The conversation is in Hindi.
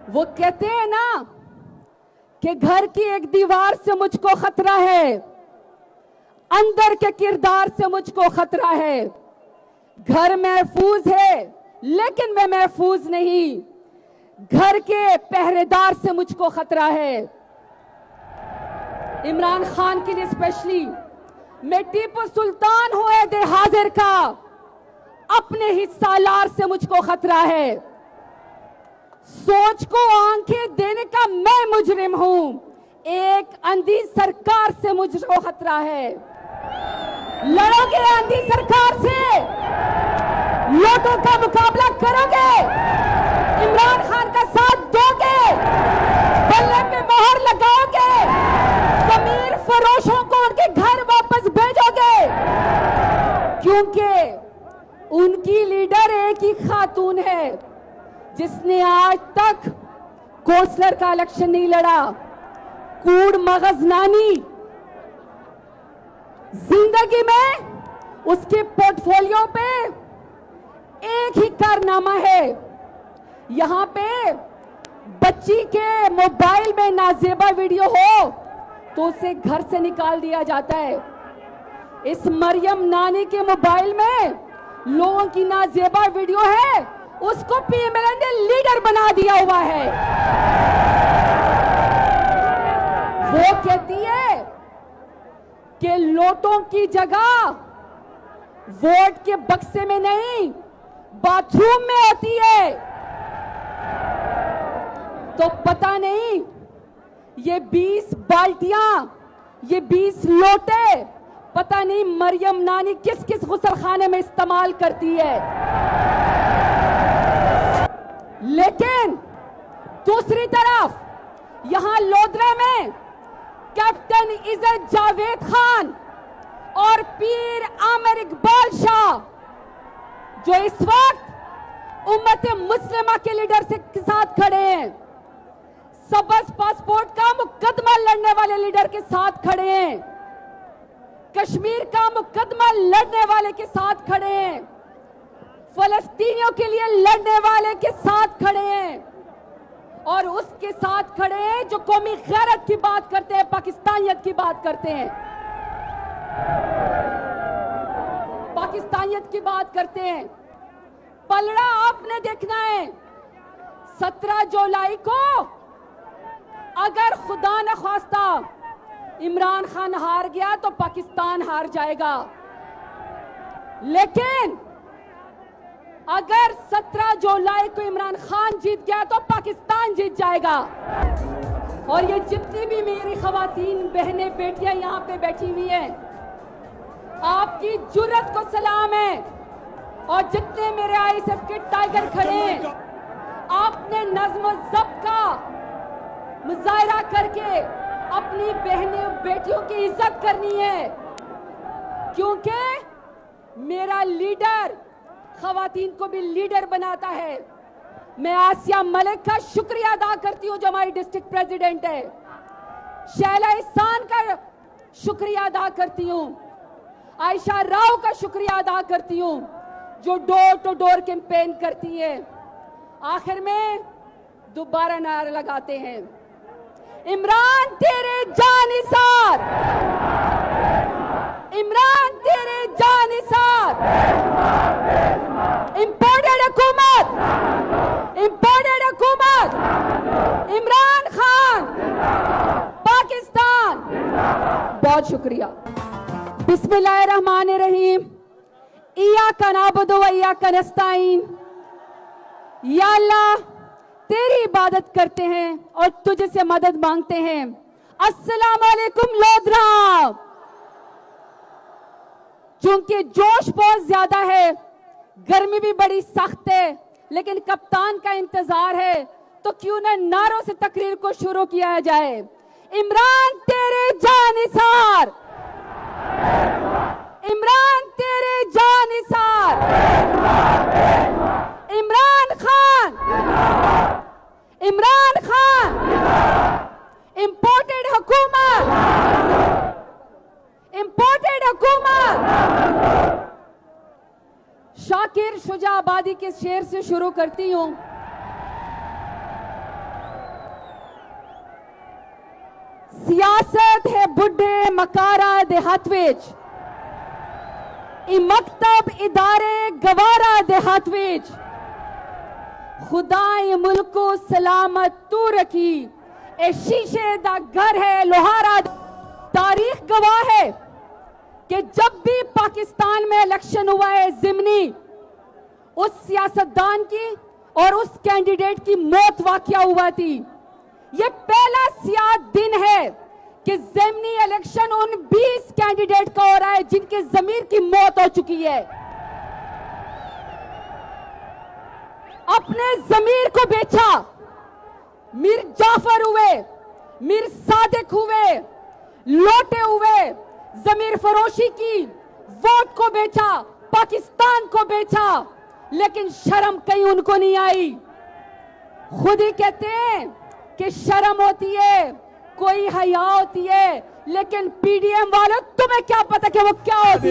वो कहते हैं ना कि घर की एक दीवार से मुझको खतरा है, अंदर के किरदार से मुझको खतरा है। घर महफूज है लेकिन मैं महफूज नहीं, घर के पहरेदार से मुझको खतरा है। इमरान खान के लिए स्पेशली, मैं टीपू सुल्तान हुए दे हाजिर का, अपने ही सालार से मुझको खतरा है। सोच को आंखें देने का मैं मुजरिम हूं, एक अंधी सरकार से मुझको खतरा है। लड़ोगे अंधी सरकार से, लोगों का मुकाबला करोगे, इमरान खान का साथ दोगे, बल्ले पे मोहर लगाओगे, जमीर फरोशों को उनके घर वापस भेजोगे, क्योंकि उनकी लीडर एक ही खातून है जिसने आज तक कौंसलर का इलेक्शन नहीं लड़ा। कूड़ मगज नानी, जिंदगी में उसके पोर्टफोलियो पे एक ही कारनामा है, यहां पे बच्ची के मोबाइल में नाजेबा वीडियो हो तो उसे घर से निकाल दिया जाता है। इस मरियम नानी के मोबाइल में लोगों की नाजेबा वीडियो है, उसको पीएमएल ने लीडर बना दिया हुआ है। वो कहती है कि नोटों की जगह वोट के बक्से में नहीं, बाथरूम में होती है। तो पता नहीं ये 20 बाल्टियां, ये 20 लोटे, पता नहीं मरियम नानी किस किस गुसलखाने में इस्तेमाल करती है। लेकिन दूसरी तरफ यहां लोधरा में कैप्टन इज्जत जावेद खान और पीर आमिर इकबाल शाह, जो इस वक्त उम्मत मुस्लिमा के लीडर के साथ खड़े हैं, सबस पासपोर्ट का मुकदमा लड़ने वाले लीडर के साथ खड़े हैं, कश्मीर का मुकदमा लड़ने वाले के साथ खड़े हैं, फलस्तीनियों के लिए लड़ने वाले के साथ खड़े हैं, और उसके साथ खड़े हैं जो कौमी गैरत की बात करते हैं, पाकिस्तानियत की बात करते हैं, पाकिस्तानियत की बात करते हैं। पलड़ा आपने देखना है 17 जुलाई को, अगर खुदा न ख्वास्ता इमरान खान हार गया तो पाकिस्तान हार जाएगा, लेकिन अगर 17 जुलाई को इमरान खान जीत गया तो पाकिस्तान जीत जाएगा। और ये जितनी भी मेरी खवातीन बहनें बेटियां यहां पे बैठी हुई हैं, आपकी जुर्रत को सलाम है। और जितने मेरे आईएसएफ के टाइगर खड़े हैं, आपने नज्म ज़ब्त का मुजाहिरा करके अपनी बहनें बेटियों की इज्जत करनी है, क्योंकि मेरा लीडर खवातीन को भी लीडर बनाता है। मैं आसिया मलिक का शुक्रिया अदा करती हूं जो हमारी डिस्ट्रिक्ट प्रेसिडेंट है, शैला इहसान का शुक्रिया अदा करती हूं, आयशा राव का शुक्रिया अदा करती हूं जो डोर टू डोर कैंपेन करती है। आखिर में दोबारा नारा लगाते हैं, इमरान तेरे जानिसार, इमरान तेरे जानिसार, इंपोर्टेड हुकूमत, इंपोर्टेड हुकूमत, इमरान खान, पाकिस्तान। बहुत शुक्रिया। बिस्मिल्लाहिर्रहमानिर्रहीम। इय्याका नअबुदु व इय्याका नस्तईन। या अल्लाह, तेरी इबादत करते हैं और तुझे से मदद मांगते हैं। अस्सलाम वालेकुम लोधरा। चूंकि जोश बहुत ज्यादा है, गर्मी भी बड़ी सख्त है, लेकिन कप्तान का इंतजार है, तो क्यों न नारों से तकरीर को शुरू किया जाए। इमरान तेरे जानिसार, इमरान तेरे जानिसार, इमरान खान, इमरान खान, इंपोर्टेड हुकूमत, इंपोर्टेड हुकूमत। शाकिर शुजा आबादी के शेर से शुरू करती हूं। सियासत है बुढ़े मकारा देहात विच, मकतब इदारे गवारा देहात विच, खुदा ये मुल्क को सलामत तू रखी, ए शीशे दा घर है लोहारा। तारीख गवाह है कि जब भी पाकिस्तान में इलेक्शन हुआ है ज़िमनी, उस सियासतदान की और उस कैंडिडेट की मौत वाकया हुआ थी। ये पहला सियाह दिन है कि ज़िमनी इलेक्शन उन 20 कैंडिडेट का हो रहा है जिनके जमीर की मौत हो चुकी है। अपने जमीर को बेचा, मीर जाफर हुए, मीर सादिक हुए, लौटे हुए, जमीर फरोशी की, वोट को बेचा, पाकिस्तान को बेचा, लेकिन शर्म कहीं उनको नहीं आई। खुद ही कहते हैं कि शर्म होती है, कोई हया होती है, लेकिन पीडीएम वालों तुम्हें क्या पता कि वो क्या होती है।